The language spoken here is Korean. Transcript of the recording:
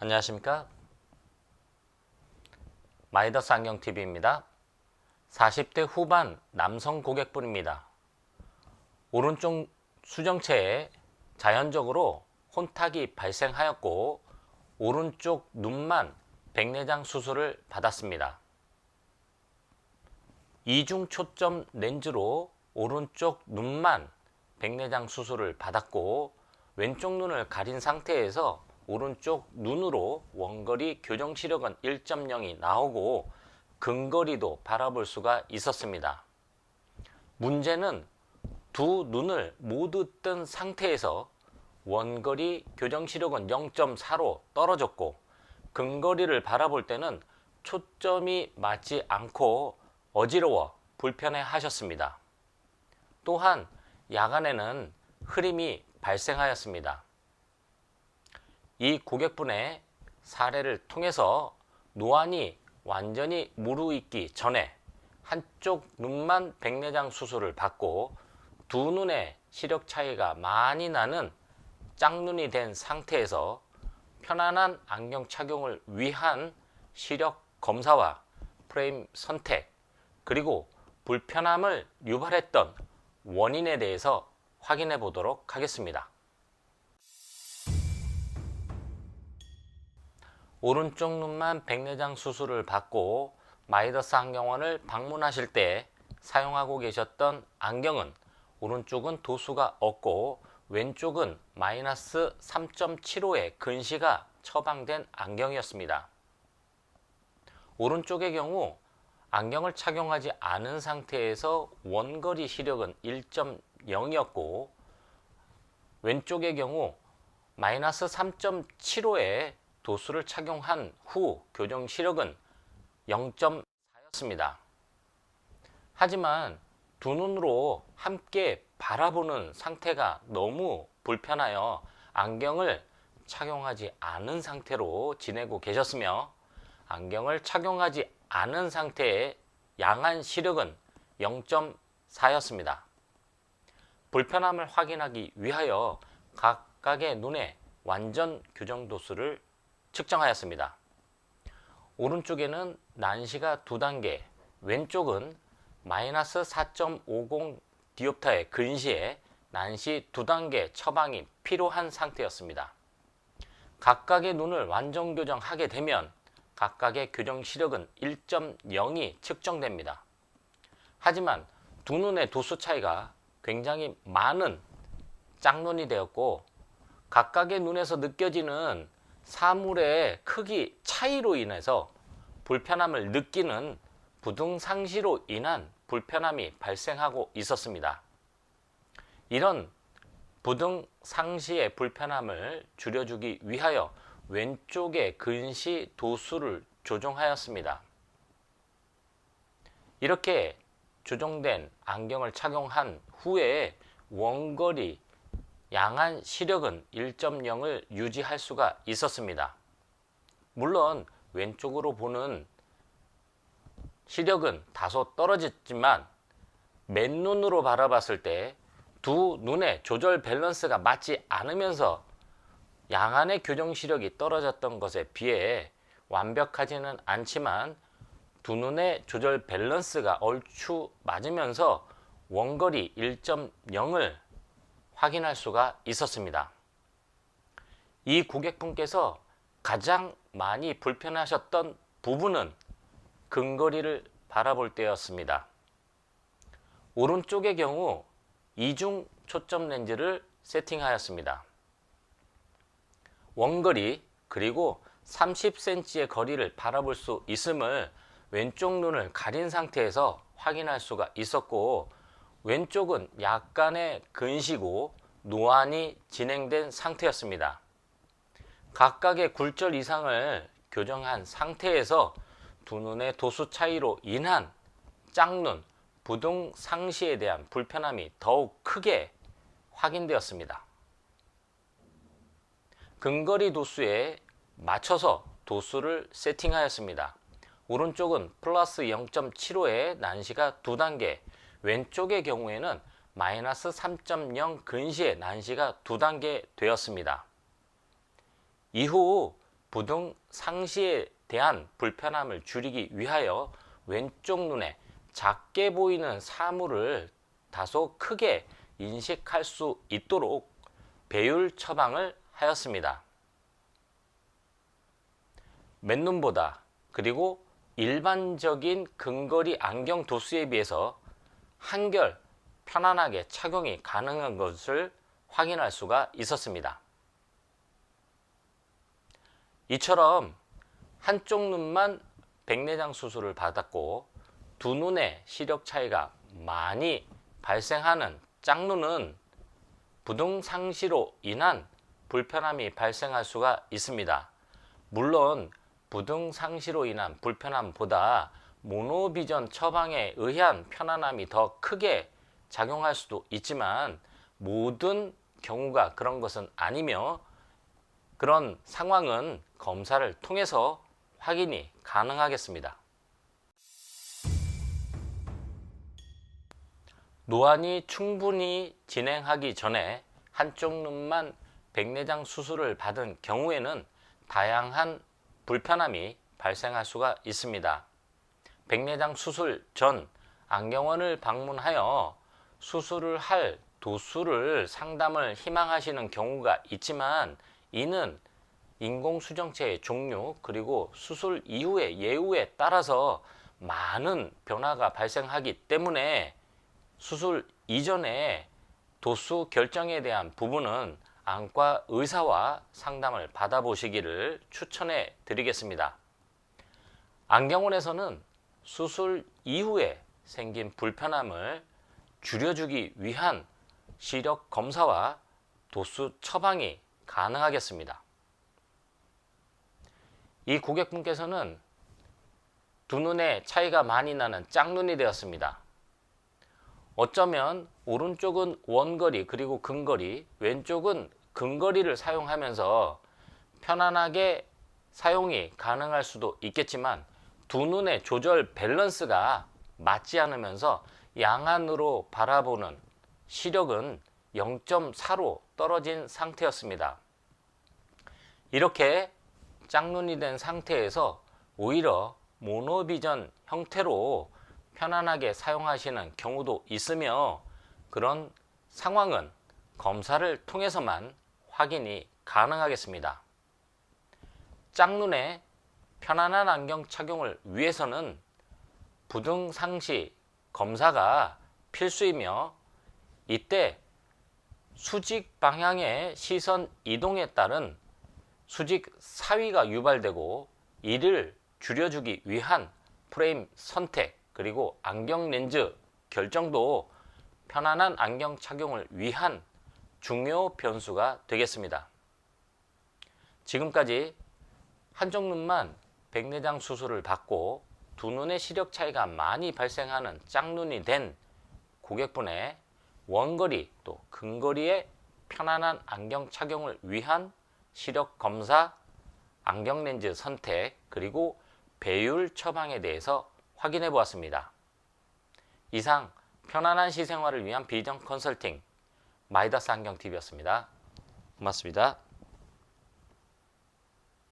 안녕하십니까? 마이더스 안경TV입니다. 40대 후반 남성 고객분입니다. 오른쪽 수정체에 자연적으로 혼탁이 발생하였고 오른쪽 눈만 백내장 수술을 받았습니다. 이중 초점 렌즈로 오른쪽 눈만 백내장 수술을 받았고 왼쪽 눈을 가린 상태에서 오른쪽 눈으로 원거리 교정 시력은 1.0이 나오고 근거리도 바라볼 수가 있었습니다. 문제는 두 눈을 모두 뜬 상태에서 원거리 교정 시력은 0.4로 떨어졌고 근거리를 바라볼 때는 초점이 맞지 않고 어지러워 불편해 하셨습니다. 또한 야간에는 흐림이 발생하였습니다. 이 고객분의 사례를 통해서 노안이 완전히 무르익기 전에 한쪽 눈만 백내장 수술을 받고 두 눈의 시력 차이가 많이 나는 짝눈이 된 상태에서 편안한 안경 착용을 위한 시력 검사와 프레임 선택 그리고 불편함을 유발했던 원인에 대해서 확인해 보도록 하겠습니다. 오른쪽 눈만 백내장 수술을 받고 마이더스 안경원을 방문하실 때 사용하고 계셨던 안경은 오른쪽은 도수가 없고 왼쪽은 마이너스 3.75의 근시가 처방된 안경이었습니다. 오른쪽의 경우 안경을 착용하지 않은 상태에서 원거리 시력은 1.0이었고 왼쪽의 경우 마이너스 3.75의 도수를 착용한 후 교정 시력은 0.4였습니다. 하지만 두 눈으로 함께 바라보는 상태가 너무 불편하여 안경을 착용하지 않은 상태로 지내고 계셨으며 안경을 착용하지 않은 상태의 양안 시력은 0.4였습니다. 불편함을 확인하기 위하여 각각의 눈의 완전 교정 도수를 측정하였습니다. 오른쪽에는 난시가 2단계, 왼쪽은 마이너스 4.50 디옵터의 근시에 난시 2단계 처방이 필요한 상태였습니다. 각각의 눈을 완전 교정하게 되면 각각의 교정 시력은 1.0이 측정됩니다. 하지만 두 눈의 도수 차이가 굉장히 많은 짝눈이 되었고 각각의 눈에서 느껴지는 사물의 크기 차이로 인해서 불편함을 느끼는 부등상시로 인한 불편함이 발생하고 있었습니다. 이런 부등상시의 불편함을 줄여주기 위하여 왼쪽의 근시 도수를 조정하였습니다. 이렇게 조정된 안경을 착용한 후에 원거리 양안 시력은 1.0을 유지할 수가 있었습니다. 물론 왼쪽으로 보는 시력은 다소 떨어졌지만 맨눈으로 바라봤을 때 두 눈의 조절 밸런스가 맞지 않으면서 양안의 교정 시력이 떨어졌던 것에 비해 완벽하지는 않지만 두 눈의 조절 밸런스가 얼추 맞으면서 원거리 1.0을 확인할 수가 있었습니다. 이 고객분께서 가장 많이 불편하셨던 부분은 근거리를 바라볼 때였습니다. 오른쪽의 경우 이중 초점 렌즈를 세팅하였습니다. 원거리 그리고 30cm의 거리를 바라볼 수 있음을 왼쪽 눈을 가린 상태에서 확인할 수가 있었고 왼쪽은 약간의 근시고 노안이 진행된 상태였습니다. 각각의 굴절 이상을 교정한 상태에서 두 눈의 도수 차이로 인한 짝눈, 부등상시에 대한 불편함이 더욱 크게 확인되었습니다. 근거리 도수에 맞춰서 도수를 세팅하였습니다. 오른쪽은 플러스 0.75의 난시가 2단계, 왼쪽의 경우에는 마이너스 3.0 근시의 난시가 2단계 되었습니다. 이후 부등 상시에 대한 불편함을 줄이기 위하여 왼쪽 눈에 작게 보이는 사물을 다소 크게 인식할 수 있도록 배율 처방을 하였습니다. 맨눈보다 그리고 일반적인 근거리 안경 도수에 비해서 한결 편안하게 착용이 가능한 것을 확인할 수가 있었습니다. 이처럼 한쪽 눈만 백내장 수술을 받았고 두 눈의 시력 차이가 많이 발생하는 짝눈은 부등 상시로 인한 불편함이 발생할 수가 있습니다. 물론 부등 상시로 인한 불편함보다 모노비전 처방에 의한 편안함이 더 크게 작용할 수도 있지만 모든 경우가 그런 것은 아니며 그런 상황은 검사를 통해서 확인이 가능하겠습니다. 노안이 충분히 진행하기 전에 한쪽 눈만 백내장 수술을 받은 경우에는 다양한 불편함이 발생할 수가 있습니다. 백내장 수술 전 안경원을 방문하여 수술을 할 도수를 상담을 희망하시는 경우가 있지만 이는 인공수정체의 종류 그리고 수술 이후의 예후에 따라서 많은 변화가 발생하기 때문에 수술 이전에 도수 결정에 대한 부분은 안과 의사와 상담을 받아보시기를 추천해 드리겠습니다. 안경원에서는 수술 이후에 생긴 불편함을 줄여주기 위한 시력 검사와 도수 처방이 가능하겠습니다. 이 고객분께서는 두 눈의 차이가 많이 나는 짝눈이 되었습니다. 어쩌면 오른쪽은 원거리 그리고 근거리, 왼쪽은 근거리를 사용하면서 편안하게 사용이 가능할 수도 있겠지만 두 눈의 조절 밸런스가 맞지 않으면서 양안으로 바라보는 시력은 0.4로 떨어진 상태였습니다. 이렇게 짝눈이 된 상태에서 오히려 모노비전 형태로 편안하게 사용하시는 경우도 있으며 그런 상황은 검사를 통해서만 확인이 가능하겠습니다. 짝눈의 편안한 안경 착용을 위해서는 부등 상시 검사가 필수이며 이때 수직 방향의 시선 이동에 따른 수직 사위가 유발되고 이를 줄여주기 위한 프레임 선택 그리고 안경 렌즈 결정도 편안한 안경 착용을 위한 중요 변수가 되겠습니다. 지금까지 한쪽 눈만 백내장 수술을 받고 두 눈의 시력 차이가 많이 발생하는 짝눈이 된 고객분의 원거리 또 근거리의 편안한 안경 착용을 위한 시력 검사, 안경 렌즈 선택 그리고 배율 처방에 대해서 확인해 보았습니다. 이상 편안한 시생활을 위한 비전 컨설팅 마이다스 안경TV였습니다. 고맙습니다.